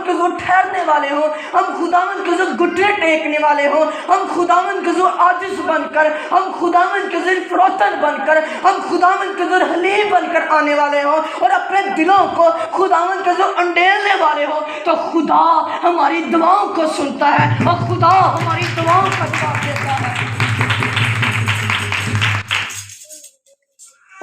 خداوند کے حضور ٹھہرنے والے ہوں، ہم خداوند کے حضور گھٹنے ٹیکنے والے ہوں، ہم خداوند کے حضور عاجز بن کر، ہم خداوند کے حضور فروتن بن کر، ہم خداوند کے حضور حلیم بن کر آنے والے ہوں اور اپنے دلوں کو خداوند کے حضور انڈیلنے والے ہوں، تو خدا ہماری دعاؤں کو سنتا ہے اور خدا ہماری دعاؤں کا جواب دیتا ہے۔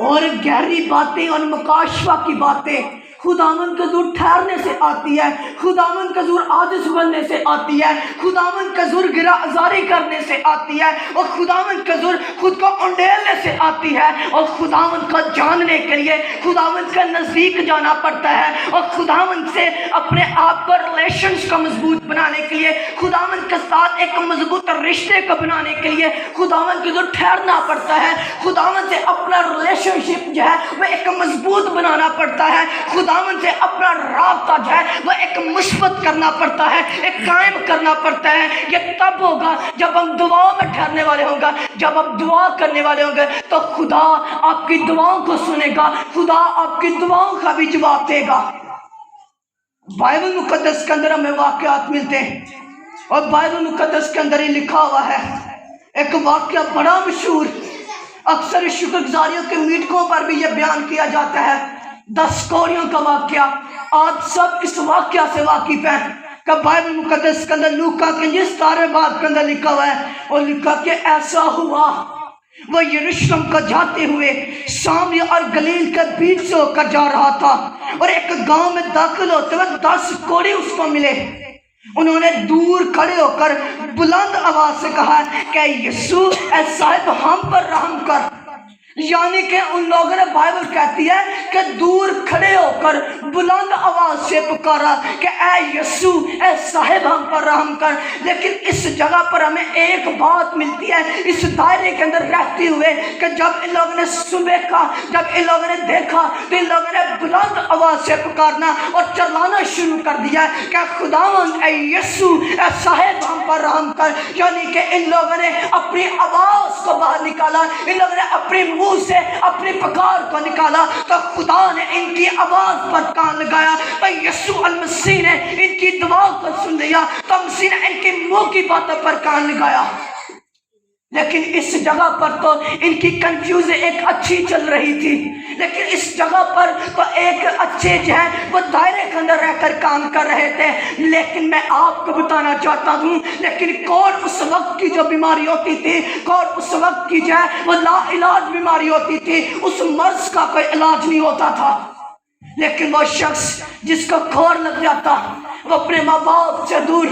اور گہری باتیں اور مکاشفہ کی باتیں خداوند کے حضور ٹھہرنے سے آتی ہے، خداوند کے حضور عاجز بننے سے آتی ہے، خداوند کے حضور گرہ آزاری کرنے سے آتی ہے، اور خداوند کے حضور خود کو انڈیلنے سے آتی ہے، اور خداوند کو جاننے کے لیے خداوند کے نزدیک جانا پڑتا ہے، اور خداوند سے اپنے آپ کو ریلیشنز کو مضبوط بنانے کے لیے، خداوند کے ساتھ ایک مضبوط رشتے کو بنانے کے لیے خداوند کے حضور ٹھہرنا پڑتا ہے، خداوند سے اپنا ریلیشن شپ جو ہے وہ ایک مضبوط بنانا پڑتا ہے، خداوند سے اپنا رابطہ جو ہے وہ ایک مثبت کرنا پڑتا ہے، ایک قائم کرنا پڑتا ہے۔ یہ تب ہوگا جب ہم دعاؤں میں ٹھہرنے والے ہوں گے، جب ہم دعا کرنے والے ہوں گے تو خدا آپ کی دعاؤں کو سنے گا، خدا آپ کی دعاؤں کا بھی جواب دے گا۔ بائبل مقدس کے اندر ہمیں واقعات ملتے ہیں، اور بائبل مقدس کے اندر ہی لکھا ہوا ہے ایک واقعہ بڑا مشہور، اکثر شکر گزاریوں کے میٹنگوں پر بھی یہ بیان کیا جاتا ہے، 10 کوڑیوں کا واقعہ۔ آپ سب اس واقعہ سے واقف ہیں کہ بائبل مقدس کے اندر لوکا کے جس سارے بات کے اندر لکھا ہوا ہے، اور لکھا کہ ایسا ہوا وہ یروشلم کو جاتے ہوئے سامری اور گلیل کے بیچ سے ہو کر جا رہا تھا، اور ایک گاؤں میں داخل ہوتے ہوئے 10 کوڑے اس کو ملے۔ انہوں نے دور کھڑے ہو کر بلند آواز سے کہا کہ یسوع اے صاحب ہم پر رحم کر۔ یعنی کہ ان لوگوں نے، بائبل کہتی ہے کہ دور کھڑے ہو کر بلند آواز سے پکارا کہ اے یسوع اے صاحب ہم پر رحم کر۔ لیکن اس جگہ پر ہمیں ایک بات ملتی ہے اس دائرے کے اندر رہتے ہوئے کہ جب ان لوگوں نے صبح کا، جب ان لوگوں نے دیکھا تو ان لوگوں نے بلند آواز سے پکارنا اور چلانا شروع کر دیا کہ خداوند اے یسوع اے صاحب ہم پر رحم کر۔ یعنی کہ ان لوگوں نے اپنی آواز کو باہر نکالا، ان لوگوں نے اپنی منہ سے اپنی پکار کو نکالا، تو خدا نے ان کی آواز پر کان لگایا، تو یسوع المسیح نے ان کی دعا کو سن لیا، تو مسیح نے ان کی منہ کی باتوں پر کان لگایا۔ لیکن اس جگہ پر تو ان کی کنفیوژن ایک اچھی چل رہی تھی، لیکن اس جگہ پر تو ایک اچھے جو ہے وہ دائرے کے اندر رہ کر کام کر رہے تھے۔ لیکن میں آپ کو بتانا چاہتا ہوں، لیکن کون اس وقت کی جو بیماری ہوتی تھی، کون اس وقت کی جو ہے وہ لا علاج بیماری ہوتی تھی، اس مرض کا کوئی علاج نہیں ہوتا تھا۔ لیکن وہ شخص جس کو کھور لگ جاتا، وہ اپنے ماں باپ سے دور،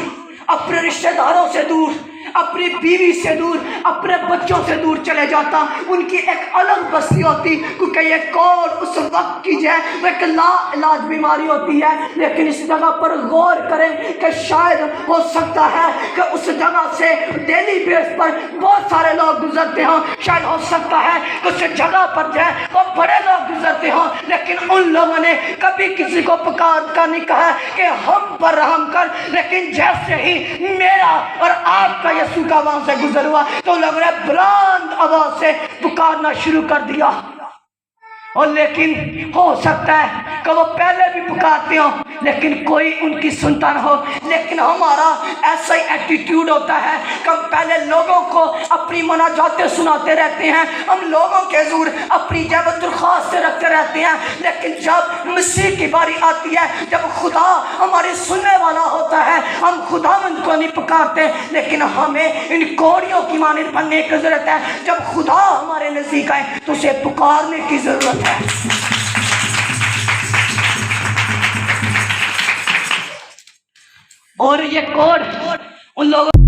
اپنے رشتہ داروں سے دور، اپنی بیوی سے دور، اپنے بچوں سے دور چلے جاتا، ان کی ایک الگ بستی ہوتی، کیونکہ یہ کون اس وقت کی جو ہے وہ ایک لا علاج بیماری ہوتی ہے۔ لیکن اس جگہ پر غور کریں کہ شاید ہو سکتا ہے کہ اس جگہ سے ڈیلی بیس پر بہت سارے لوگ گزرتے ہوں، شاید ہو سکتا ہے کہ اس جگہ پر جو ہے وہ بڑے لوگ گزرتے ہوں، لیکن ان لوگوں نے کبھی کسی کو پکار کر نہیں کہا کہ ہم پر رحم کر۔ لیکن جیسے ہی میرا اور آپ کا یسوع کا وہاں سے گزر ہوا تو لوگوں نے بلند آواز سے پکارنا شروع کر دیا۔ اور لیکن ہو سکتا ہے کہ وہ پہلے بھی پکارتے ہوں لیکن کوئی ان کی سنتا نہ ہو، لیکن ہمارا ایسا ہی ایٹیٹیوڈ ہوتا ہے کہ ہم پہلے لوگوں کو اپنی مناجاتیں سناتے رہتے ہیں، ہم لوگوں کے حضور اپنی جب درخواست رکھتے رہتے ہیں، لیکن جب مسیح کی باری آتی ہے، جب خدا ہماری سننے والا ہوتا ہے، ہم خداوند کو نہیں پکارتے، لیکن ہمیں ان کوڑیوں کی مانند بننے کی ضرورت ہے۔ جب خدا ہمارے نزدیک آئے تو اسے پکارنے کی ضرورت ہے۔ اور یہ کوڑ ان لوگوں